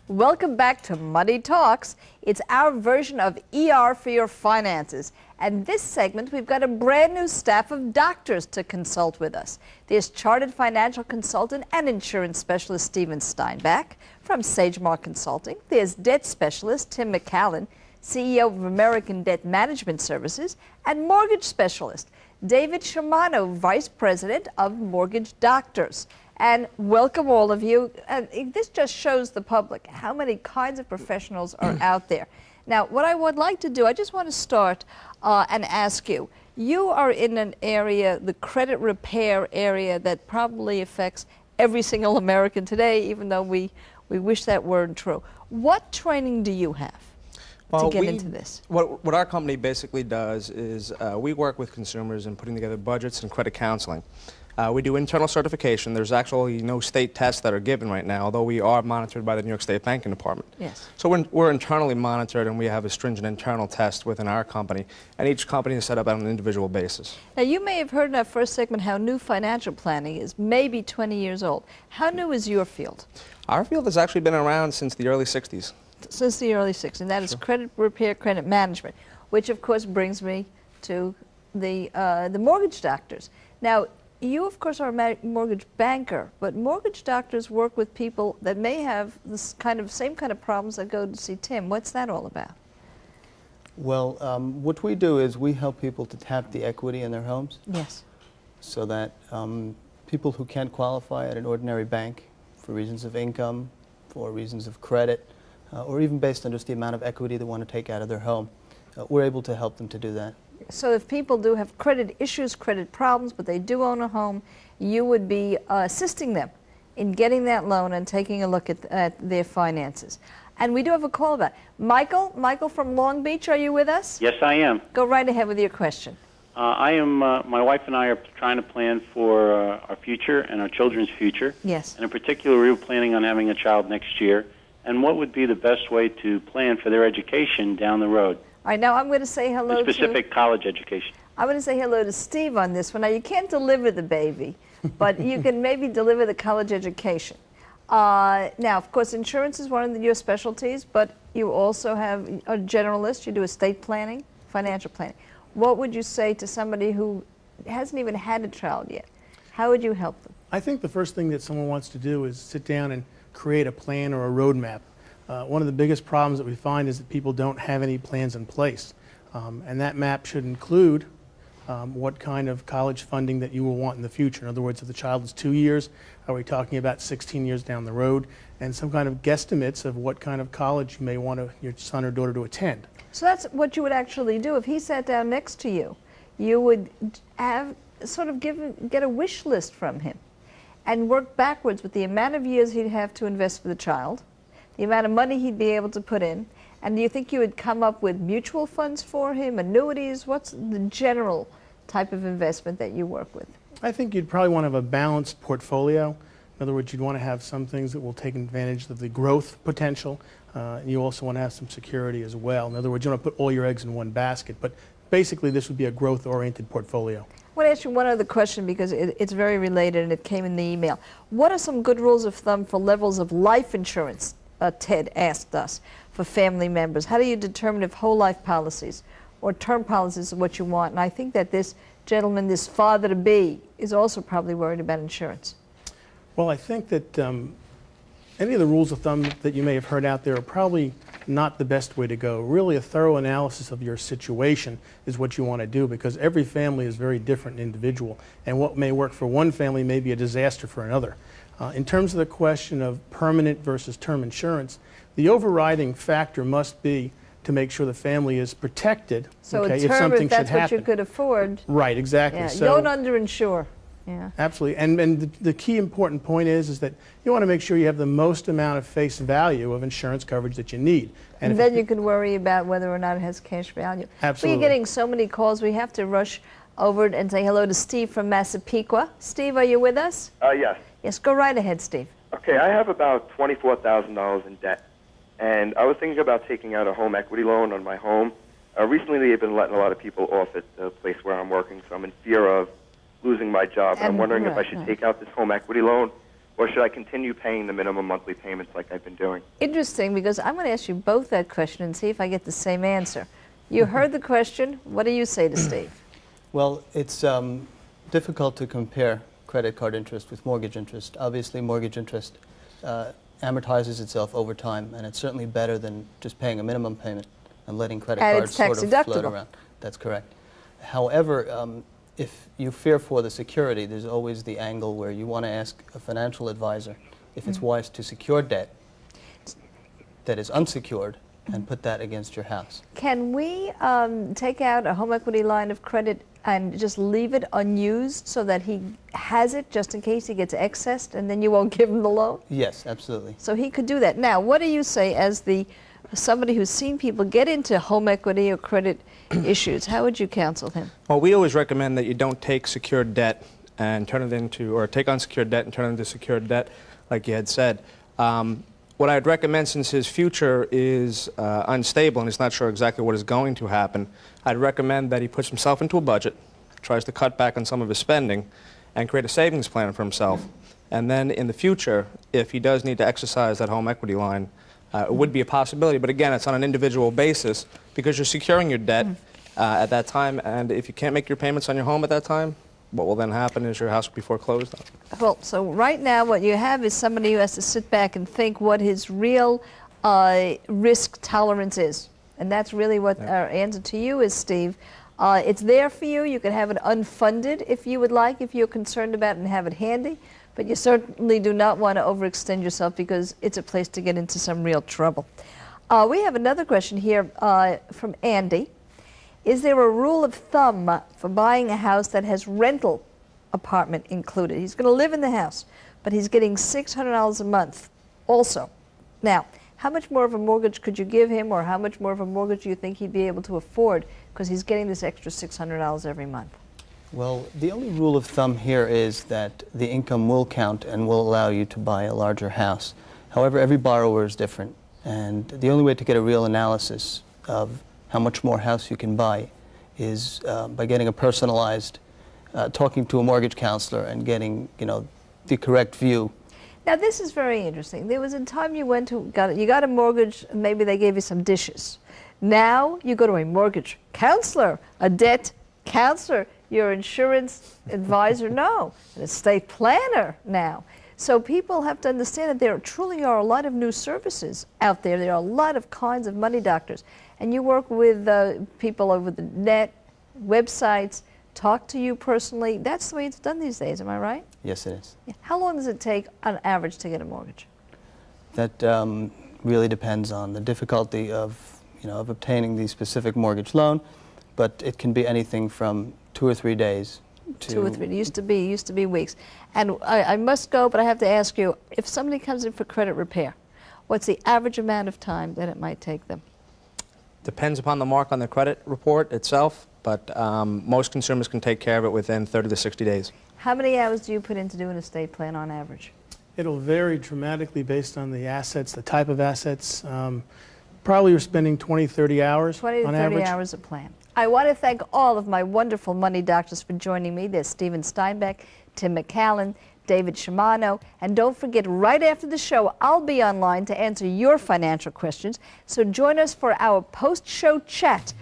Welcome back to Money Talks. It's our version of ER for your finances. And this segment, we've got a brand new staff of doctors to consult with us. There's chartered financial consultant and insurance specialist Steven Steinbach from Sagemark Consulting. There's debt specialist Tim McCallan, CEO of American Debt Management Services, and mortgage specialist David Shermano, Vice President of Mortgage Doctors. And welcome all of you. This just shows the public how many kinds of professionals are out there. Now, what I would like to do, I just want to start and ask you, you are in an area, the credit repair area, that probably affects every single American today, even though we wish that weren't true. What training do you have to get into this? What our company basically does is we work with consumers in putting together budgets and credit counseling. We do internal certification. There's actually no state tests that are given right now, although we are monitored by the New York State Banking Department. Yes. So we're internally monitored, and we have a stringent internal test within our company, and each company is set up on an individual basis. Now, you may have heard in our first segment how new financial planning is maybe 20 years old. How new is your field? Our field has actually been around since the early 60s. Since the early 60s, and that is credit repair, credit management, which of course brings me to the mortgage doctors. Now, you, of course, are a mortgage banker, but mortgage doctors work with people that may have this same kind of problems that go to see Tim. What's that all about? Well, what we do is we help people to tap the equity in their homes. Yes. So that people who can't qualify at an ordinary bank for reasons of income, for reasons of credit, or even based on just the amount of equity they want to take out of their home, we're able to help them to do that. So if people do have credit issues, credit problems, but they do own a home, you would be assisting them in getting that loan and taking a look at their finances. And we do have a call about it. Michael from Long Beach, are you with us? Yes, I am. Go right ahead with your question. My wife and I are trying to plan for our future and our children's future. Yes. And in particular, we were planning on having a child next year. And what would be the best way to plan for their education down the road? All right, now I'm going to say hello to specific college education. I'm going to say hello to Steve on this one. Now, you can't deliver the baby, but you can maybe deliver the college education. Now, of course, insurance is one of your specialties, but you also have a generalist. You do estate planning, financial planning. What would you say to somebody who hasn't even had a child yet? How would you help them? I think the first thing that someone wants to do is sit down and create a plan or a roadmap. One of the biggest problems that we find is that people don't have any plans in place. And that map should include what kind of college funding that you will want in the future. In other words, if the child is 2 years, are we talking about 16 years down the road? And some kind of guesstimates of what kind of college you may want your son or daughter to attend. So that's what you would actually do. If he sat down next to you, you would have get a wish list from him and work backwards with the amount of years he'd have to invest for the child, the amount of money he'd be able to put in. And do you think you would come up with mutual funds for him, annuities? What's the general type of investment that you work with? I think you'd probably want to have a balanced portfolio. In other words, you'd want to have some things that will take advantage of the growth potential. And you also want to have some security as well. In other words, you don't want to put all your eggs in one basket. But basically, this would be a growth-oriented portfolio. I want to ask you one other question because it's very related and it came in the email. What are some good rules of thumb for levels of life insurance? Ted asked us, for family members. How do you determine if whole life policies or term policies are what you want? And I think that this gentleman, this father-to-be, is also probably worried about insurance. Well, I think that any of the rules of thumb that you may have heard out there are probably not the best way to go. Really, a thorough analysis of your situation is what you want to do, because every family is very different and individual, and what may work for one family may be a disaster for another. In terms of the question of permanent versus term insurance, the overriding factor must be to make sure the family is protected. So okay, a term, if something if that's should happen. what you could afford. Right, exactly. Yeah, so, don't underinsure. Yeah. Absolutely. And the key important point is that you want to make sure you have the most amount of face value of insurance coverage that you need. And then you can worry about whether or not it has cash value. Absolutely. We're getting so many calls, we have to rush over and say hello to Steve from Massapequa. Steve, are you with us? Yes. Yes, go right ahead, Steve. Okay, I have about $24,000 in debt, and I was thinking about taking out a home equity loan on my home. Recently, they've been letting a lot of people off at the place where I'm working, so I'm in fear of losing my job. And I'm wondering if I should take out this home equity loan or should I continue paying the minimum monthly payments like I've been doing? Interesting, because I'm going to ask you both that question and see if I get the same answer. You heard the question. What do you say to Steve? Well, it's difficult to compare credit card interest with mortgage interest. Obviously, mortgage interest amortizes itself over time, and it's certainly better than just paying a minimum payment and letting credit cards sort of float around. That's correct. However, if you fear for the security, there's always the angle where you want to ask a financial advisor if it's wise to secure debt that is unsecured and put that against your house. Can we take out a home equity line of credit and just leave it unused so that he has it just in case he gets excessed and then you won't give him the loan? Yes, absolutely. So he could do that. Now, what do you say as somebody who's seen people get into home equity or credit issues? How would you counsel him? Well, we always recommend that you don't take secured debt and turn it into, or take unsecured debt and turn it into secured debt, like you had said. What I'd recommend, since his future is unstable and he's not sure exactly what is going to happen, I'd recommend that he puts himself into a budget, tries to cut back on some of his spending, and create a savings plan for himself. And then in the future, if he does need to exercise that home equity line, it would be a possibility, but again, it's on an individual basis because you're securing your debt at that time, and if you can't make your payments on your home at that time, what will then happen is your house will be foreclosed on. Well, so right now what you have is somebody who has to sit back and think what his real risk tolerance is. And that's really what our answer to you is, Steve. It's there for you. You can have it unfunded if you would like, if you're concerned about it, and have it handy. But you certainly do not want to overextend yourself because it's a place to get into some real trouble. We have another question here from Andy. Is there a rule of thumb for buying a house that has rental apartment included? He's going to live in the house, but he's getting $600 a month also. Now, how much more of a mortgage could you give him, or how much more of a mortgage do you think he'd be able to afford because he's getting this extra $600 every month? Well, the only rule of thumb here is that the income will count and will allow you to buy a larger house. However, every borrower is different, and the only way to get a real analysis of how much more house you can buy is by getting a personalized, talking to a mortgage counselor and getting, the correct view. Now, this is very interesting. There was a time you went to, you got a mortgage, and maybe they gave you some dishes. Now you go to a mortgage counselor, a debt counselor, your insurance advisor, no, an estate planner now. So people have to understand that there truly are a lot of new services out there. There are a lot of kinds of money doctors. And you work with people over the net, websites, talk to you personally. That's the way it's done these days, am I right? Yes, it is. Yeah. How long does it take on average to get a mortgage? That really depends on the difficulty of obtaining the specific mortgage loan, but it can be anything from 2 or 3 days to... 2 or 3. It used to be weeks. And I must go, but I have to ask you, if somebody comes in for credit repair, what's the average amount of time that it might take them? Depends upon the mark on the credit report itself, but most consumers can take care of it within 30 to 60 days. How many hours do you put in to do an estate plan on average? It'll vary dramatically based on the assets, the type of assets. Probably you're spending 20, 30 hours 20 to on 30 average. hours a plan. I want to thank all of my wonderful money doctors for joining me. There's Stephen Steinbeck, Tim McCallan, David Shimano, and don't forget, right after the show, I'll be online to answer your financial questions. So join us for our post-show chat.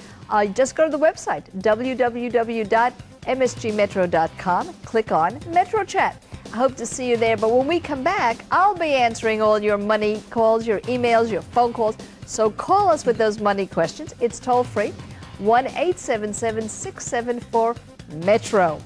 Just go to the website, www.msgmetro.com. Click on Metro Chat. I hope to see you there. But when we come back, I'll be answering all your money calls, your emails, your phone calls. So call us with those money questions. It's toll-free, 1-877-674-METRO.